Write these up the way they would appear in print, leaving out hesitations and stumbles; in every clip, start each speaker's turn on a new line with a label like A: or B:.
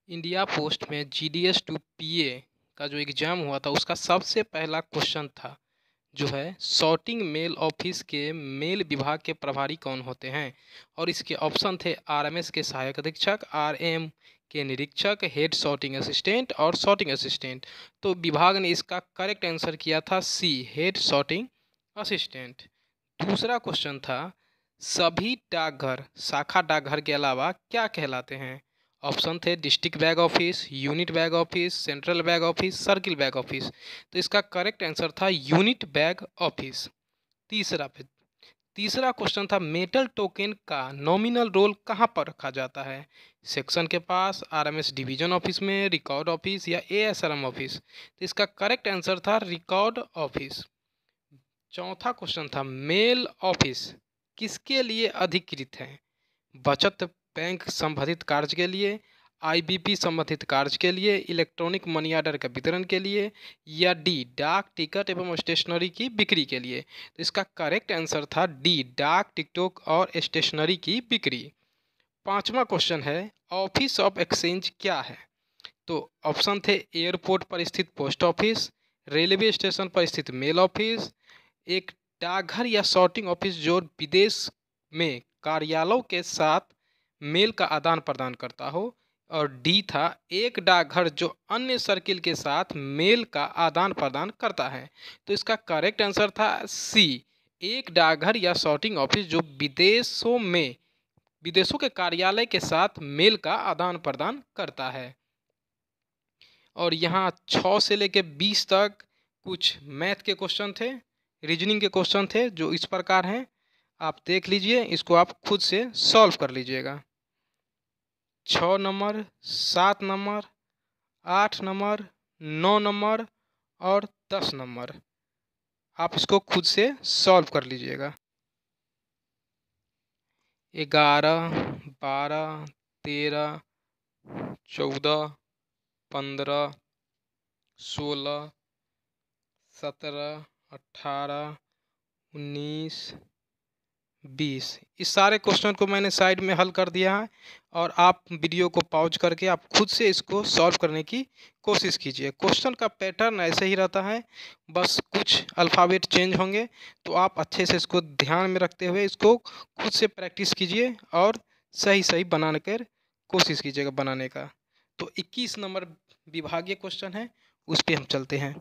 A: India post में GDS to PA का जो एग्ज़ाम हुआ था उसका सबसे पहला क्वेश्चन था जो है सॉर्टिंग मेल ऑफिस के मेल विभाग के प्रभारी कौन होते हैं। और इसके ऑप्शन थे RMS के सहायक अधीक्षक, RM के निरीक्षक, हेड सॉर्टिंग असिस्टेंट और सॉर्टिंग असिस्टेंट। तो विभाग ने इसका करेक्ट आंसर किया था C, हेड सॉर्टिंग असिस्टेंट। दूसरा क्वेश्चन था सभी डाकघर शाखा डाकघर के अलावा क्या कहलाते हैं। ऑप्शन थे district bag office, unit bag office, central bag office, circle bag office. तो इसका करेक्ट आंसर था यूनिट बैग ऑफिस। तीसरा क्वेश्चन था मेटल टोकन का नॉमिनल रोल कहाँ पर रखा जाता है। सेक्शन के पास, RMS डिवीजन ऑफिस में, रिकॉर्ड ऑफिस या ASRM ऑफिस। तो इसका करेक्ट आंसर था रिकॉर्ड ऑफिस। चौथा क्वेश्चन था मेल ऑफिस किसके लिए अधिकृत है। बचत बैंक संबंधित कार्य के लिए, IBP संबंधित कार्य के लिए, इलेक्ट्रॉनिक मनी ऑर्डर का वितरण के लिए या D डाक टिकट एवं स्टेशनरी की बिक्री के लिए। तो इसका करेक्ट आंसर था D डाक टिकटों और स्टेशनरी की बिक्री। पांचवा क्वेश्चन है ऑफिस ऑफ एक्सचेंज क्या है। तो ऑप्शन थे एयरपोर्ट पर स्थित पोस्ट ऑफिस, रेलवे स्टेशन पर स्थित मेल ऑफिस, एक डाकघर या सॉर्टिंग ऑफिस जो विदेश में कार्यालयों के साथ मेल का आदान प्रदान करता हो, और डी था एक डाकघर जो अन्य सर्किल के साथ मेल का आदान प्रदान करता है। तो इसका करेक्ट आंसर था सी, एक डाकघर या सॉर्टिंग ऑफिस जो विदेशों के कार्यालय के साथ मेल का आदान प्रदान करता है। और यहाँ 6 से लेकर 20 तक कुछ मैथ के क्वेश्चन थे, रीजनिंग के क्वेश्चन थे जो इस प्रकार हैं। आप देख लीजिए, इसको आप खुद से सॉल्व कर लीजिएगा। 6 नंबर, 7 नंबर, 8 नंबर, 9 नंबर और 10 नंबर। आप इसको खुद से सॉल्व कर लीजिएगा। 11, 12, 13, 14, 15, 16, 17, 18, 19, 20। इस सारे क्वेश्चन को मैंने साइड में हल कर दिया है और आप वीडियो को पॉज करके आप खुद से इसको सॉल्व करने की कोशिश कीजिए। क्वेश्चन का पैटर्न ऐसे ही रहता है, बस कुछ अल्फ़ाबेट चेंज होंगे। तो आप अच्छे से इसको ध्यान में रखते हुए इसको खुद से प्रैक्टिस कीजिए और सही सही बनाने कर कोशिश कीजिएगा बनाने का। तो 21 नंबर विभागीय क्वेश्चन है, उस पर हम चलते हैं।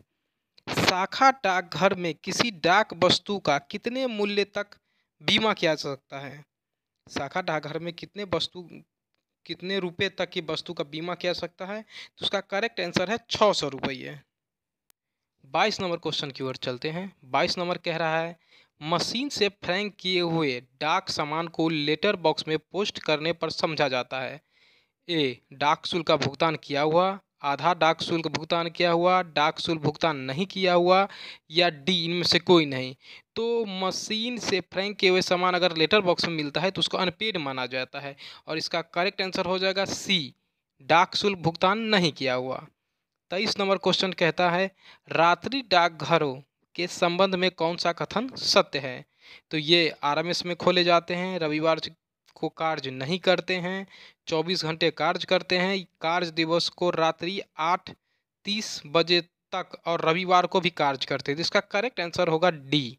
A: शाखा डाकघर में किसी डाक वस्तु का कितने मूल्य तक बीमा किया जा सकता है। शाखा डाकघर में कितने रुपए तक की वस्तु का बीमा किया जा सकता है। तो उसका करेक्ट आंसर है 600 रुपये। 22 नंबर क्वेश्चन की ओर चलते हैं। 22 नंबर कह रहा है मशीन से फ्रैंक किए हुए डाक सामान को लेटर बॉक्स में पोस्ट करने पर समझा जाता है। ए डाक शुल्क का भुगतान किया हुआ, आधा डाक शुल्क भुगतान किया हुआ, डाक शुल्क भुगतान नहीं किया हुआ या डी इनमें से कोई नहीं। तो मशीन से फ्रैंक किए हुए सामान अगर लेटर बॉक्स में मिलता है तो उसको अनपेड माना जाता है और इसका करेक्ट आंसर हो जाएगा सी, डाक शुल्क भुगतान नहीं किया हुआ। 23 नंबर क्वेश्चन कहता है रात्रि डाकघरों के संबंध में कौन सा कथन सत्य है। तो ये RMS में खोले जाते हैं, रविवार को कार्य नहीं करते हैं, 24 घंटे कार्य करते हैं, कार्य दिवस को रात्रि 8:30 बजे तक और रविवार को भी कार्य करते हैं। तो इसका करेक्ट आंसर होगा डी।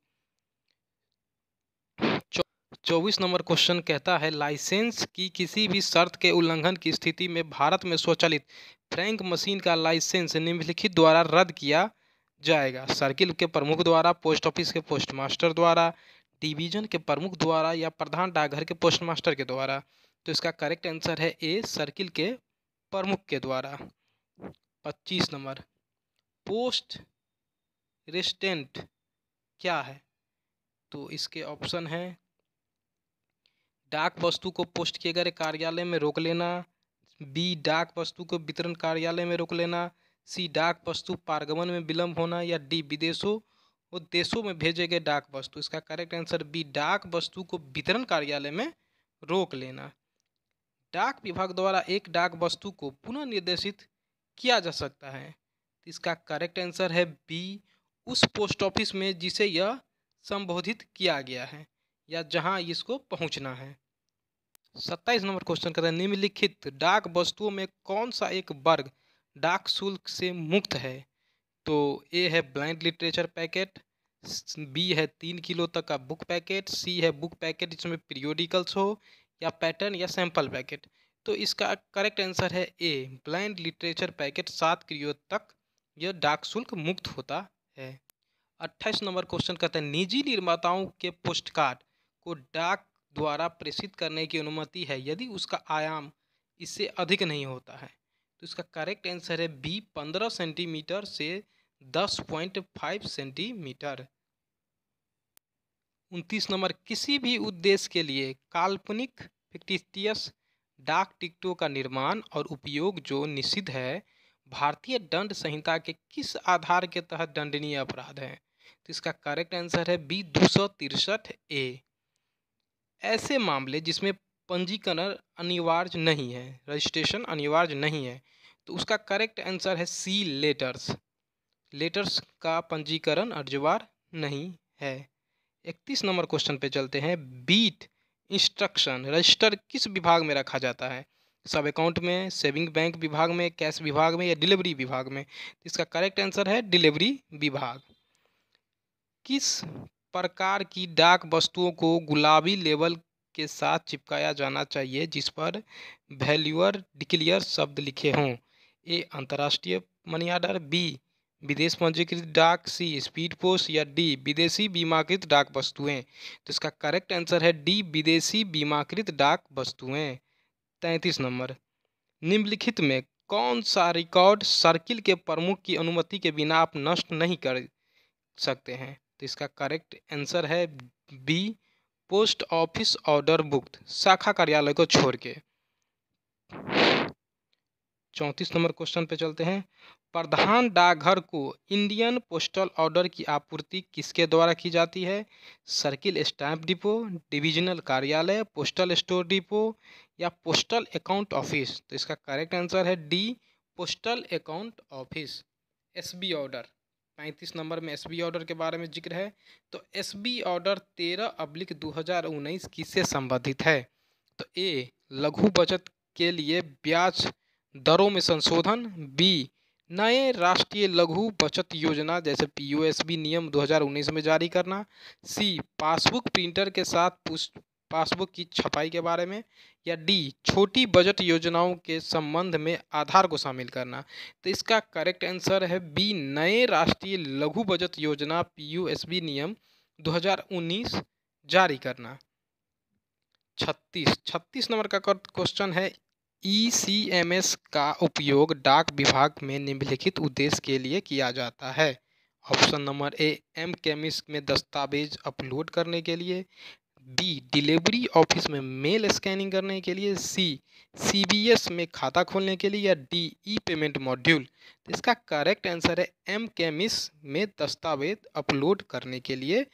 A: 24 नंबर क्वेश्चन कहता है लाइसेंस की किसी भी शर्त के उल्लंघन की स्थिति में भारत में स्वचालित फ्रैंक मशीन का लाइसेंस निम्नलिखित द्वारा रद्द किया जाएगा। सर्किल के प्रमुख द्वारा, पोस्ट ऑफिस के पोस्टमास्टर द्वारा, डिवीजन के प्रमुख द्वारा या प्रधान डाकघर के पोस्टमास्टर के द्वारा। तो इसका करेक्ट आंसर है ए, सर्किल के प्रमुख के द्वारा। 25 नंबर पोस्ट रेस्टेंट क्या है। तो इसके ऑप्शन है डाक वस्तु को पोस्ट किए गए कार्यालय में रोक लेना, बी डाक वस्तु को वितरण कार्यालय में रोक लेना, सी डाक वस्तु पारगमन में विलंब होना या डी विदेशों और देशों में भेजे गए डाक वस्तु। इसका करेक्ट आंसर बी, डाक वस्तु को वितरण कार्यालय में रोक लेना। डाक विभाग द्वारा एक डाक वस्तु को पुनः निर्देशित किया जा सकता है। इसका करेक्ट आंसर है बी, उस पोस्ट ऑफिस में जिसे यह संबोधित किया गया है या जहां इसको पहुंचना है। 27 नंबर क्वेश्चन कहता है निम्नलिखित डाक वस्तुओं में कौन सा एक वर्ग डाक शुल्क से मुक्त है। तो ए है ब्लाइंड लिटरेचर पैकेट, बी है 3 किलो तक का बुक पैकेट, सी है बुक पैकेट जिसमें पीरियोडिकल्स हो, या पैटर्न या सैंपल पैकेट। तो इसका करेक्ट आंसर है a blind literature packet 7 kilo तक यह डाक शुल्क मुक्त होता है। 28 नंबर क्वेश्चन कहता है निजी निर्माताओं के पोस्टकार्ड को डाक द्वारा प्रेषित करने की अनुमति है यदि उसका आयाम इससे अधिक नहीं होता है। तो इसका करेक्ट आंसर है बी 15 सेंटीमीटर से 10.5 सेंटीमीटर। 29 नंबर किसी भी उद्देश्य के लिए काल्पनिक फिक्टिशियस डाक टिकटों का निर्माण और उपयोग जो निषिद्ध है भारतीय दंड संहिता के किस आधार के तहत दंडनीय अपराध है। तो इसका करेक्ट आंसर है बी 263 ए। ऐसे मामले जिसमें पंजीकरण अनिवार्य नहीं है, रजिस्ट्रेशन अनिवार्य नहीं है, तो उसका करेक्ट आंसर है सी लेटर्स। लेटर्स का पंजीकरण अनिवार्य नहीं है। 31 नंबर क्वेश्चन पे चलते हैं बीट इंस्ट्रक्शन रजिस्टर किस विभाग में रखा जाता है। सब अकाउंट में, सेविंग बैंक विभाग में, कैश विभाग में या डिलीवरी विभाग में। तो इसका करेक्ट आंसर है डिलीवरी विभाग। किस प्रकार की डाक वस्तुओं को गुलाबी लेबल के साथ चिपकाया जाना चाहिए जिस पर वैल्यूअर डिक्लेयर शब्द लिखे हों। ए अंतर्राष्ट्रीय मनी ऑर्डर, बी विदेश पंजीकृत डाक, सी स्पीड पोस्ट या डी विदेशी बीमाकृत डाक वस्तुएं। तो इसका करेक्ट आंसर है डी विदेशी बीमाकृत डाक वस्तुएं। 33 नंबर निम्नलिखित में कौन सा रिकॉर्ड सर्किल के प्रमुख की अनुमति के बिना आप नष्ट नहीं कर सकते हैं। तो इसका करेक्ट आंसर है B post office order book, शाखा कार्यालय को छोड़ के। 34 नंबर क्वेश्चन पे चलते हैं प्रधान डाकघर को इंडियन पोस्टल ऑर्डर की आपूर्ति किसके द्वारा की जाती है। सर्किल स्टैंप डिपो, डिविजनल कार्यालय, पोस्टल स्टोर डिपो या पोस्टल अकाउंट ऑफिस। तो इसका करेक्ट आंसर है D postal account office. SB order 35 number में एसबी ऑर्डर के बारे में जिक्र है। तो एसबी ऑर्डर 13/2019 किससे संबंधित है। तो ए लघु बचत के लिए ब्याज दरों में संशोधन, बी नए राष्ट्रीय लघु बचत योजना जैसे पीओएसबी नियम 2019 में जारी करना, सी पासबुक प्रिंटर के साथ पासबुक की छपाई के बारे में, या डी छोटी बजट योजनाओं के संबंध में आधार को शामिल करना। तो इसका करेक्ट आंसर है बी नए राष्ट्रीय लघु बचत योजना पीओएसबी नियम 2019 जारी करना। 36 नंबर का क्वेश्चन है ईसीएमएस का उपयोग डाक विभाग में निम्नलिखित उद्देश्य के लिए किया जाता है। ऑप्शन नंबर ए एम केमिस्ट में दस्तावेज अपलोड करने के लिए, बी डिलीवरी ऑफिस में मेल स्कैनिंग करने के लिए, सी सीबीएस में खाता खोलने के लिए या डी ई पेमेंट मॉड्यूल। तो इसका करेक्ट आंसर है एम केमिस्ट में दस्तावेज अपलोड करने के लिए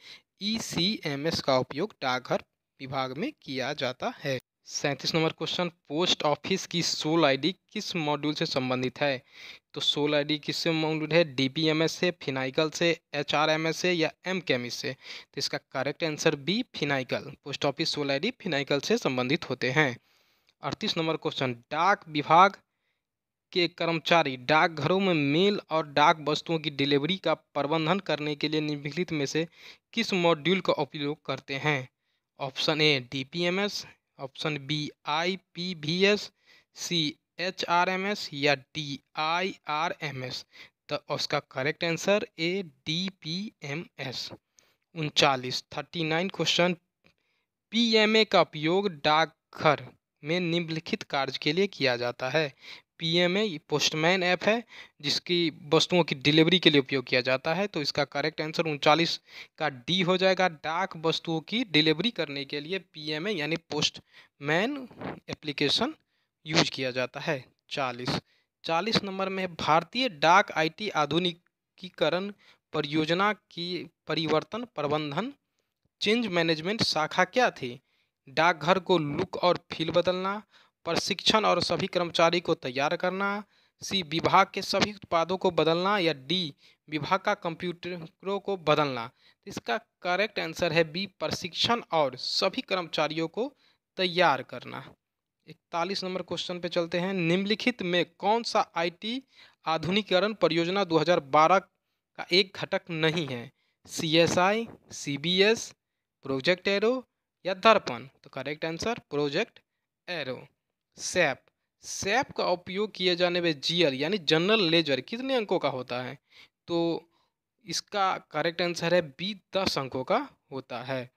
A: ईसीएमएस का उपयोग डाकघर विभाग में किया जाता है। 37 नंबर क्वेश्चन पोस्ट ऑफिस की सोल आईडी किस मॉड्यूल से संबंधित है। तो सोल आईडी किससे मॉड्यूल है, डीपीएमएस से, फिनाइकल से, एचआरएमएस से या एम केमिस से। तो इसका correct answer B Finacle. Post office sol ID Finacle से संबंधित होते हैं। 38 नंबर क्वेश्चन डाक विभाग के कर्मचारी डाकघरों में मेल और डाक वस्तुओं की डिलीवरी का प्रबंधन करने के लिए निम्नलिखित में से किस मॉड्यूल का उपयोग करते हैं। Option A DPMS, option B IPVS, C HRMS या डी आईआरएमएस। तो उसका correct answer A DPMS. 39 question PMA का उपयोग डाकघर में निम्नलिखित कार्य के लिए किया जाता है। पीएमए पोस्टमैन ऐप है जिसकी वस्तुओं की डिलीवरी के लिए उपयोग किया जाता है। तो इसका करेक्ट आंसर 39 का डी हो जाएगा। डाक वस्तुओं की डिलीवरी करने के लिए पीएमए यानी पोस्टमैन एप्लीकेशन यूज किया जाता है। 40 नंबर में भारतीय डाक आईटी आधुनिकीकरण परियोजना की परिवर्तन प्रबंधन चेंज मैनेजमेंट शाखा क्या थी। डाकघर को लुक और फील बदलना, प्रशिक्षण और सभी कर्मचारी को तैयार करना, सी विभाग के सभी उत्पादों को बदलना या डी विभाग का कंप्यूटरों को बदलना। इसका करेक्ट आंसर है बी प्रशिक्षण और सभी कर्मचारियों को तैयार करना। 41 नंबर क्वेश्चन पे चलते हैं। निम्नलिखित में कौन सा आईटी आधुनिकीकरण परियोजना 2012 का एक घटक नहीं है? सीएसआई, सीबीएस, प्रोजेक्ट एरो या दर्पण? तो correct answer project arrow. SAP, SAP का उपयोग किए जाने वाले जीआर यानी जनरल लेजर कितने अंकों का होता है? तो इसका करेक्ट आंसर है बी, 10 अंकों का होता है।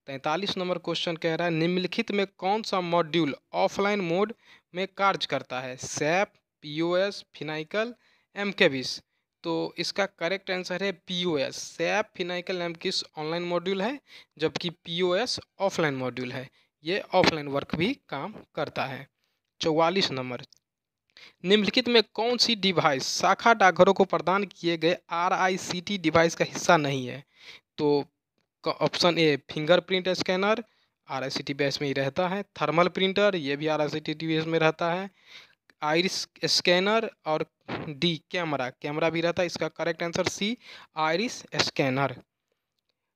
A: 43 नंबर क्वेश्चन कह रहा है निम्नलिखित में कौन सा मॉड्यूल ऑफलाइन मोड में कार्य करता है? SAP, POS, Finacle, McCamish? तो इसका करेक्ट आंसर है POS. SAP, Finacle, McCamish online module है, जबकि पीओएस ऑफलाइन मॉड्यूल है। ये ऑफलाइन वर्क भी काम करता है। 44 नंबर, निम्नलिखित में कौन सी डिवाइस शाखा डाकघरों को प्रदान किए गए आरआईसीटी डिवाइस का हिस्सा नहीं है? तो option A fingerprint scanner, RICT base में ही रहता है। थर्मल प्रिंटर, ये भी आरआईसीटी बेस में रहता है। आइरिस स्कैनर और डी कैमरा, कैमरा भी रहता है। इसका correct answer C, iris scanner.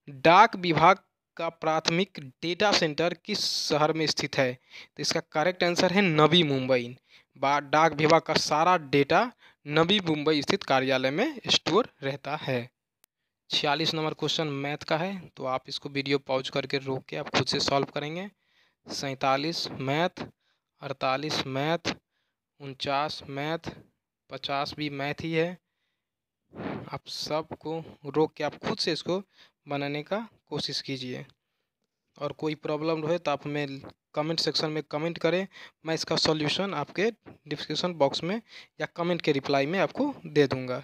A: डाक विभाग का प्राथमिक डेटा सेंटर किस शहर में स्थित है? तो इसका करेक्ट आंसर है नवी मुंबई। डाक विभाग का सारा डेटा नवी मुंबई स्थित कार्यालय में स्टोर रहता है। 46 नंबर क्वेश्चन मैथ का है, तो आप इसको वीडियो पॉज करके रोक के आप खुद से सॉल्व करेंगे। 47 मैथ, 48 मैथ, 49 मैथ, 50 भी मैथ ही है। आप सबको रोक के आप खुद से इसको बनाने का कोशिश कीजिए, और कोई प्रॉब्लम रहे तो आप हमें कमेंट सेक्शन में कमेंट करें। मैं इसका सॉल्यूशन आपके डिस्क्रिप्शन बॉक्स में या कमेंट के रिप्लाई में आपको दे दूंगा।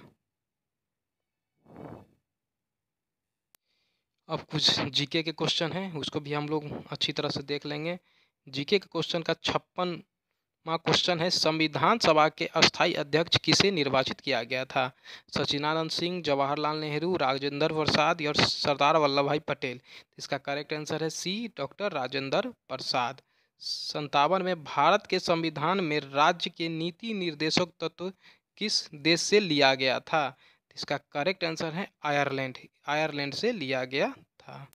A: अब कुछ जीके के क्वेश्चन हैं, उसको भी हम लोग अच्छी तरह से देख लेंगे। जीके के क्वेश्चन का 56वां क्वेश्चन है, संविधान सभा के अस्थायी अध्यक्ष किसे निर्वाचित किया गया था? सचिदानंद सिंह, जवाहरलाल नेहरू, राजेंद्र प्रसाद और सरदार वल्लभ भाई पटेल? इसका करेक्ट आंसर है सी, डॉक्टर राजेंद्र प्रसाद। 57 में भारत के संविधान में राज्य के नीति निर्देशक तत्व किस देश से लिया गया था? इसका करेक्ट आंसर है आयरलैंड, आयरलैंड से लिया गया था।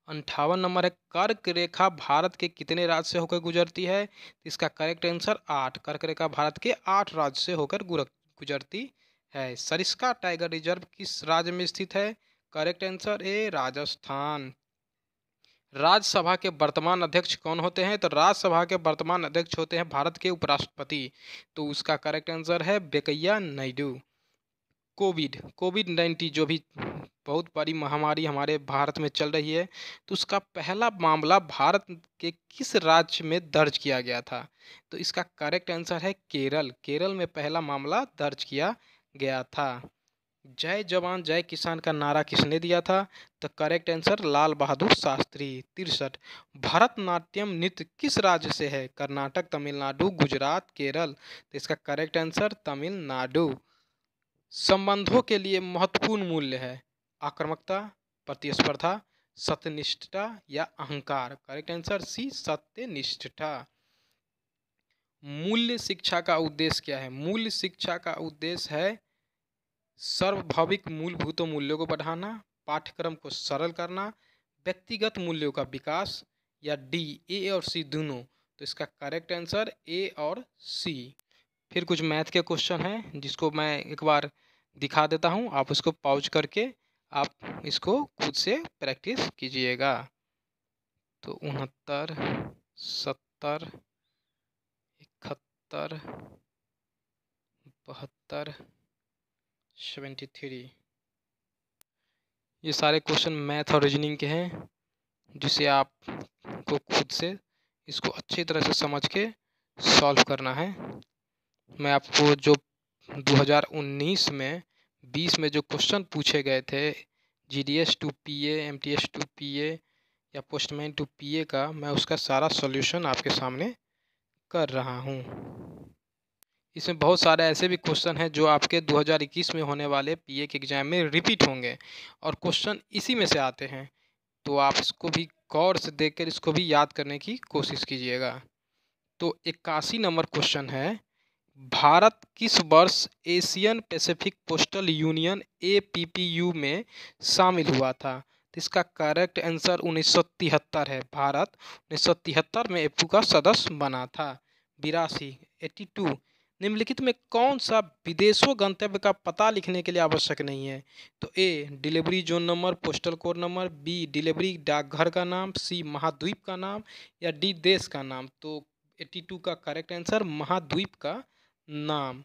A: 58 नंबर है, कर्क रेखा भारत के कितने राज्य से होकर गुजरती है? इसका करेक्ट आंसर 8, कर्क रेखा भारत के 8 राज्य से होकर गुजरती है। सरिस्का टाइगर रिजर्व किस राज्य में स्थित है? करेक्ट आंसर ए, राजस्थान। राज्यसभा के वर्तमान अध्यक्ष कौन होते हैं? तो राज्यसभा के वर्तमान अध्यक्ष होते हैं भारत के उपराष्ट्रपति। तो उसका करेक्ट आंसर है वेंकैया नायडू। कोविड-19 जो भी बहुत बड़ी महामारी हमारे भारत में चल रही है, तो उसका पहला मामला भारत के किस राज्य में दर्ज किया गया था? तो इसका करेक्ट आंसर है केरल। केरल में पहला मामला दर्ज किया गया था। जय जवान जय किसान का नारा किसने दिया था? तो करेक्ट आंसर लाल बहादुर शास्त्री। 63, भरतनाट्यम नृत्य किस राज्य से है? कर्नाटक, तमिलनाडु, गुजरात, केरल? तो इसका करेक्ट आंसर तमिलनाडु। संबंधों के लिए महत्वपूर्ण मूल्य है? आक्रामकता, प्रतिस्पर्धा, सत्यनिष्ठता या अहंकार? करेक्ट आंसर सी, सत्यनिष्ठता। मूल्य शिक्षा का उद्देश्य क्या है? मूल्य शिक्षा का उद्देश्य है सार्वभौमिक मूलभूत मूल्यों को बढ़ाना, पाठ्यक्रम को सरल करना, व्यक्तिगत मूल्यों का विकास, या डी, ए और सी दोनों? तो इसका करेक्ट आंसर ए और सी। फिर कुछ मैथ के क्वेश्चन हैं जिसको मैं एक बार दिखा देता हूं, आप उसको पॉज करके आप इसको खुद से प्रैक्टिस कीजिएगा। तो 69, 70, 71, 72, 73, ये सारे क्वेश्चन मैथ और रीजनिंग के हैं, जिसे आप को खुद से इसको अच्छी तरह से समझ के सॉल्व करना है। मैं आपको जो 2019 में 20 में जो क्वेश्चन पूछे गए थे GDS to PA, MTS to PA या पोस्टमैन टू पीए का, मैं उसका सारा सॉल्यूशन आपके सामने कर रहा हूँ। इसमें बहुत सारे ऐसे भी क्वेश्चन हैं जो आपके 2021 में होने वाले पीए के एग्ज़ाम में रिपीट होंगे और क्वेश्चन इसी में से आते हैं, तो आप इसको भी गौर से देखकर इसको भी याद करने की कोशिश कीजिएगा। तो 81 नंबर क्वेश्चन है, भारत किस वर्ष Asian Pacific postal union APPU में शामिल हुआ था? तो इसका करेक्ट आंसर 1973 है। भारत 1973 में एप्पू का सदस्य बना था। 82 82 निम्नलिखित में कौन सा विदेशों गंतव्य का पता लिखने के लिए आवश्यक नहीं है? तो A delivery zone number, postal code number, B delivery डाकघर का नाम, सी महाद्वीप का नाम, या डी देश का नाम। तो 82 का करेक्ट आंसर महाद्वीप का नाम।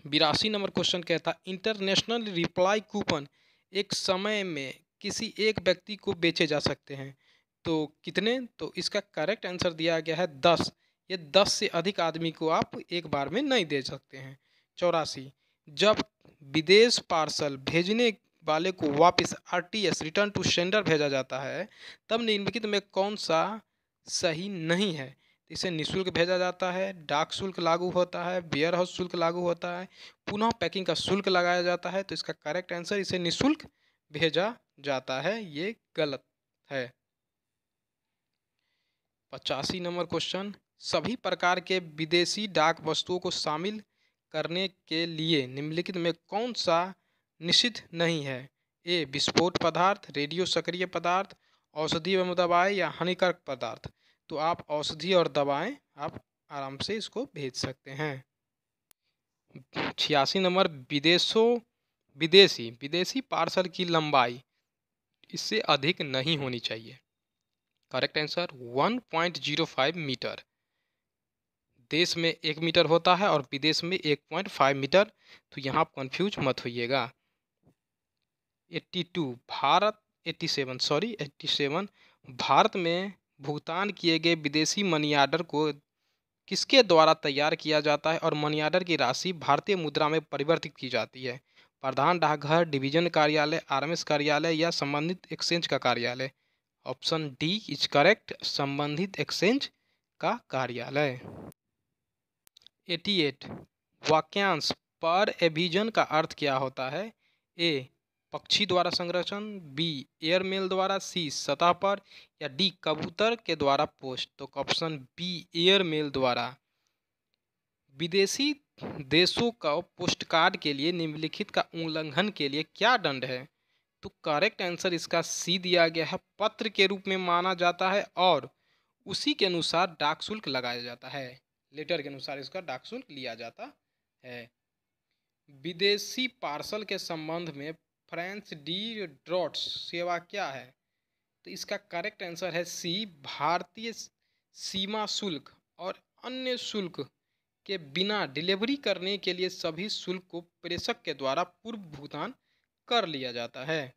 A: 82 नंबर क्वेश्चन कहता इंटरनेशनल रिप्लाई कूपन एक समय में किसी एक व्यक्ति को बेचे जा सकते हैं, तो कितने? तो इसका करेक्ट आंसर दिया गया है 10। ये 10 से अधिक आदमी को आप एक बार में नहीं दे सकते हैं। 84 जब विदेश पार्सल भेजने वाले को वापस आरटीएस रिटर्न टू सेंडर भेजा जाता है, तब निम्नलिखित में कौन सा सही नहीं है? इसे निःशुल्क भेजा जाता है, डाक शुल्क लागू होता है, वेयर हाउस शुल्क लागू होता है, पुनः पैकिंग का शुल्क लगाया जाता है। तो इसका करेक्ट आंसर इसे निःशुल्क भेजा जाता है, ये गलत है। 85 नंबर क्वेश्चन सभी प्रकार के विदेशी डाक वस्तुओं को शामिल करने के लिए निम्नलिखित में कौन सा निषिद्ध नहीं है? ए विस्फोट पदार्थ, रेडियो सक्रिय पदार्थ, औषधि एवं दवाएं, या हानिकारक पदार्थ। तो आप औषधि और दवाएं आप आराम से इसको भेज सकते हैं। 86 नंबर विदेशी पार्सल की लंबाई इससे अधिक नहीं होनी चाहिए। Correct answer 1.05 metre. देश में 1 मीटर होता है और विदेश में 1.5 मीटर, तो यहाँ आप कंफ्यूज मत होइएगा। 87 भारत में भुगतान किए गए विदेशी मनी ऑर्डर को किसके द्वारा तैयार किया जाता है और मनी ऑर्डर की राशि भारतीय मुद्रा में परिवर्तित की जाती है? प्रधान डाकघर, डिवीजन कार्यालय, आरएमएस कार्यालय, या संबंधित एक्सचेंज का कार्यालय। ऑप्शन डी इज करेक्ट, संबंधित एक्सचेंज का कार्यालय। 88 वाक्यांश पर एविजन का अर्थ क्या होता है? ए पक्षी द्वारा संरक्षण, बी एयरमेल द्वारा, सी सतह पर, या डी कबूतर के द्वारा पोस्ट। तो ऑप्शन बी एयरमेल द्वारा। विदेशी देशों का पोस्ट कार्ड के लिए निम्नलिखित का उल्लंघन के लिए क्या दंड है? तो करेक्ट आंसर इसका सी दिया गया है, पत्र के रूप में माना जाता है और उसी के अनुसार डाक शुल्क लगाया जाता है। लेटर के अनुसार इसका डाक शुल्क लिया जाता है। विदेशी पार्सल के संबंध में फ्रेंच डी ड्रॉट्स सेवा क्या है? तो इसका करेक्ट आंसर है सी भारतीय सीमा शुल्क और अन्य शुल्क के बिना डिलीवरी करने के लिए सभी शुल्क को प्रेषक के द्वारा पूर्व भुगतान कर लिया जाता है।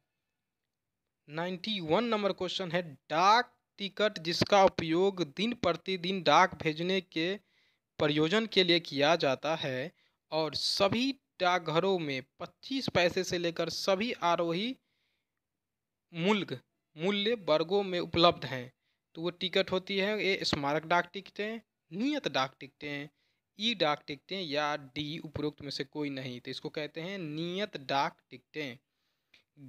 A: 91 नंबर क्वेश्चन है डाक टिकट जिसका उपयोग दिन प्रतिदिन डाक भेजने के प्रयोजन के लिए किया जाता है और सभी डाकघरों में 25 पैसे से लेकर सभी आरोही मूल्य वर्गों में उपलब्ध हैं। तो वो टिकट होती है ए स्मारक डाक टिकटें, नियत डाक टिकटें, ई डाक टिकटें, या डी उपरोक्त में से कोई नहीं। तो इसको कहते हैं नियत डाक टिकटें।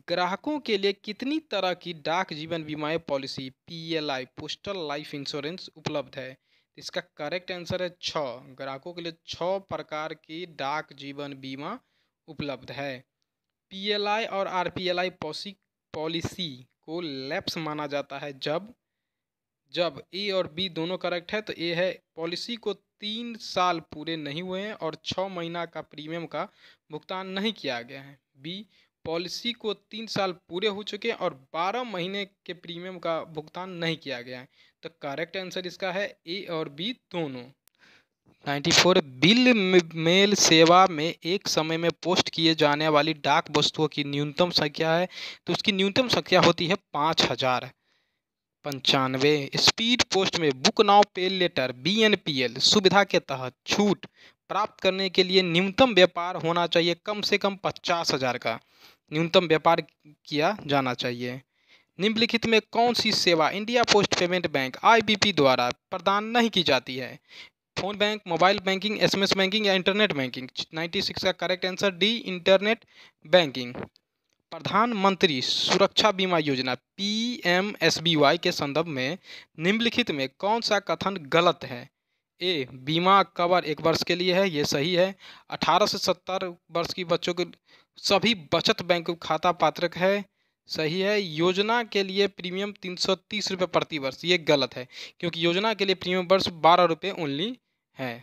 A: ग्राहकों के लिए कितनी तरह की डाक जीवन बीमा policy PLI postal life insurance उपलब्ध है? इसका करेक्ट आंसर है 6। ग्राहकों के लिए 6 प्रकार की डाक जीवन बीमा उपलब्ध है। पीएलआई और आरपीएलआई पॉलिसी को लैप्स माना जाता है जब ए और बी दोनों करेक्ट है। तो ए है पॉलिसी को 3 साल पूरे नहीं हुए हैं और 6 महीना का प्रीमियम का भुगतान नहीं किया गया है। बी पॉलिसी को 3 साल पूरे हो चुके हैं और 12 महीने के प्रीमियम का भुगतान नहीं किया गया है। तो करेक्ट आंसर इसका है ए और बी दोनों। 94 बिल मेल सेवा में एक समय में पोस्ट किए जाने वाली डाक वस्तुओं की न्यूनतम संख्या है। तो उसकी न्यूनतम संख्या होती है 5000। 95 स्पीड पोस्ट में बुक नाउ पे लेटर बीएनपीएल सुविधा के तहत छूट प्राप्त करने के लिए न्यूनतम व्यापार होना चाहिए कम से कम 50,000 का न्यूनतम व्यापार किया जाना चाहिए। निम्नलिखित में कौन सी सेवा India post payment bank IBP द्वारा प्रदान नहीं की जाती है? Phone bank, mobile banking, SMS banking, या इंटरनेट बैंकिंग। 96 का correct answer D internet banking. प्रधानमंत्री सुरक्षा बीमा योजना पीएमएसबीवाई के संदर्भ में निम्नलिखित में कौन सा कथन गलत है? ए बीमा कवर 1 वर्ष के लिए है, ये सही है। 18 से 70 वर्ष की बच्चों के सभी बचत बैंक खाता पात्रक है। सही है। योजना के लिए प्रीमियम 330 रुपये प्रति वर्ष, ये गलत है क्योंकि योजना के लिए प्रीमियम वर्ष 12 रुपये ओनली है।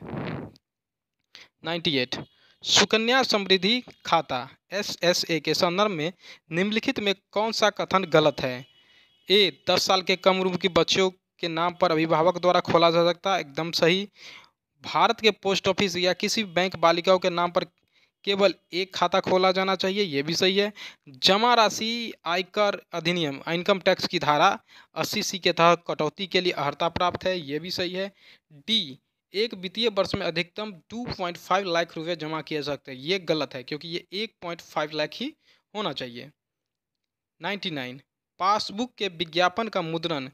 A: 98, सुकन्या समृद्धि खाता SSA के संदर्भ में निम्नलिखित में कौन सा कथन गलत है? ए 10 साल के कम उम्र के बच्चों के नाम पर अभिभावक द्वारा खोला जा सकता है, एकदम सही। भारत के पोस्ट ऑफिस या किसी बैंक बालिकाओं के नाम पर केवल एक खाता खोला जाना चाहिए, ये भी सही है। जमा राशि आयकर अधिनियम इनकम टैक्स की धारा 80C के तहत कटौती के लिए अर्हता प्राप्त है, ये भी सही है। डी, एक वित्तीय वर्ष में अधिकतम 2.5 लाख रुपए जमा किए जा सकते हैं, ये गलत है क्योंकि ये 1.5 लाख ही होना चाहिए। 99, पासबुक के विज्ञापन का मुद्रण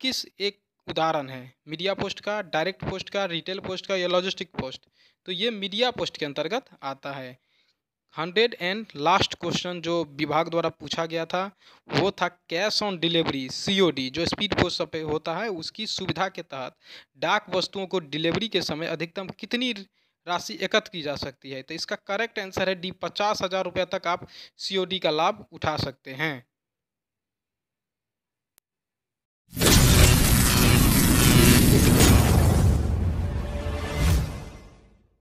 A: किस एक उदाहरण है? मीडिया पोस्ट का, डायरेक्ट पोस्ट का, रिटेल पोस्ट का या लॉजिस्टिक पोस्ट? तो ये मीडिया पोस्ट के अंतर्गत आता है। 100 एंड लास्ट क्वेश्चन जो विभाग द्वारा पूछा गया था वो था कैश ऑन डिलीवरी COD जो स्पीड पोस्ट पे होता है, उसकी सुविधा के तहत डाक वस्तुओं को डिलीवरी के समय अधिकतम कितनी राशि एकत्र की जा सकती है? तो इसका करेक्ट आंसर है डी, 50,000 रुपये तक आप COD का लाभ उठा सकते हैं।